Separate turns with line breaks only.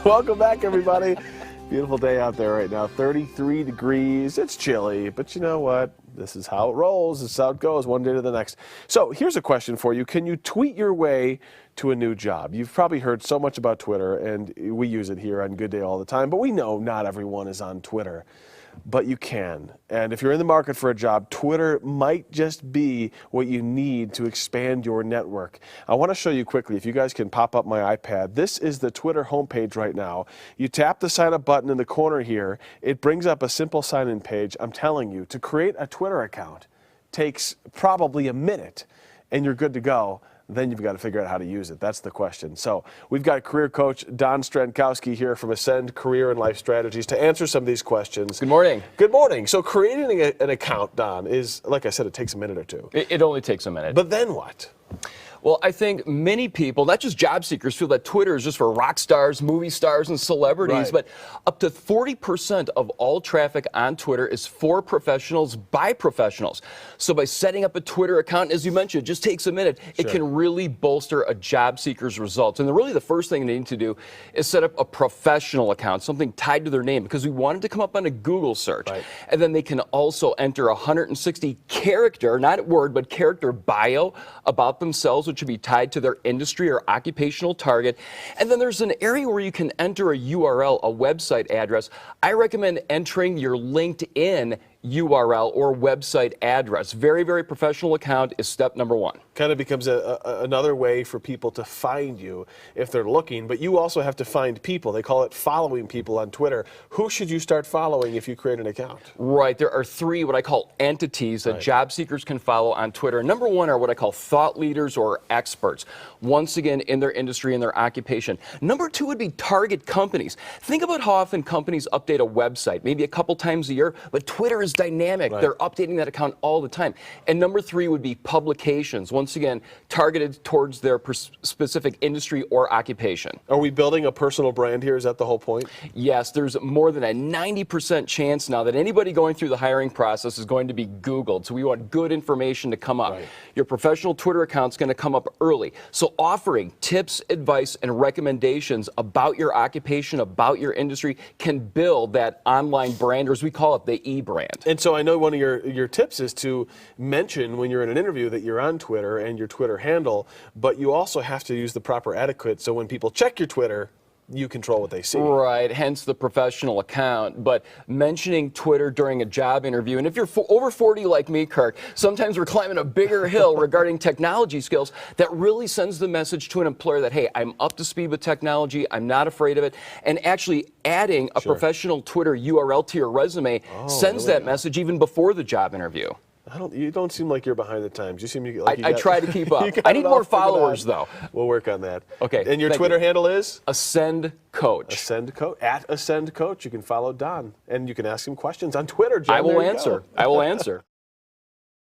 Welcome back, everybody. Beautiful day out there right now. 33 degrees. It's chilly, but you know what? This is how it rolls. This is how it goes, one day to the next. So here's a question for you. Can you tweet your way to a new job? You've probably heard so much about Twitter, and we use it here on Good Day all the time, but we know not everyone is on Twitter. But you can. And if you're in the market for a job, Twitter might just be what you need to expand your network. I want to show you quickly, if you guys can pop up my iPad, this is the Twitter homepage right now. You tap the sign up button in the corner here. It brings up a simple sign in page. I'm telling you, to create a Twitter account takes probably a minute and you're good to go. Then you've got to figure out how to use it. That's the question. So we've got career coach Don Strankowski here from Ascend Career and Life Strategies to answer some of these questions.
Good morning.
Good morning. So creating an account, Don, is, like I said, it takes a minute or two.
It only takes a minute.
But then what?
Well, I think many people, not just job seekers, feel that Twitter is just for rock stars, movie stars, and celebrities,
Right.
but up to 40% of all traffic on Twitter is for professionals by professionals. So by setting up a Twitter account, as you mentioned, it just takes a minute. It can really bolster a job seeker's results. And really the first thing they need to do is set up a professional account, something tied to their name, because we want it to come up on a Google search.
Right.
And then they can also enter a 160 character, not word, but character bio about themselves, which should be tied to their industry or occupational target. And then there's an area where you can enter a URL, a website address. I recommend entering your LinkedIn URL or website address. Very, very professional account is step number one.
Kind of becomes another way for people to find you if they're looking, but you also have to find people. They call it following people on Twitter. Who should you start following if you create an account?
Right. There are three what I call entities that job seekers can follow on Twitter. Number one are what I call thought leaders or experts, once again in their industry and their occupation. Number two would be target companies. Think about how often companies update a website, maybe a couple times a year, but Twitter is dynamic.
Right.
They're updating that account all the time. And number three would be publications, once again targeted towards their specific industry or occupation.
Are we building a personal brand here? Is that the whole point?
Yes, there's more than a 90% chance now that anybody going through the hiring process is going to be Googled. So we want good information to come up.
Right.
Your professional Twitter account's going to come up early. So offering tips, advice, and recommendations about your occupation, about your industry can build that online brand, or as we call it, the e-brand.
And so I know one of your tips is to mention when you're in an interview that you're on Twitter and your Twitter handle, but you also have to use the proper etiquette so when people check your Twitter, you control what they see.
Right, hence the professional account. But mentioning Twitter during a job interview, and if you're over 40 like me, Kirk, sometimes we're climbing a bigger hill regarding technology skills, that really sends the message to an employer that, hey, I'm up to speed with technology, I'm not afraid of it, and actually adding a professional Twitter URL to your resume sends that message even before the job interview.
You don't seem like you're behind the times. You seem like
I try to keep up. I need more followers, though.
We'll work on that.
Okay.
And your Twitter handle is?
Ascend Coach.
Ascend Coach. At Ascend Coach. You can follow Don. And you can ask him questions on Twitter, Jen.
I will
There you
answer.
go.
I will answer.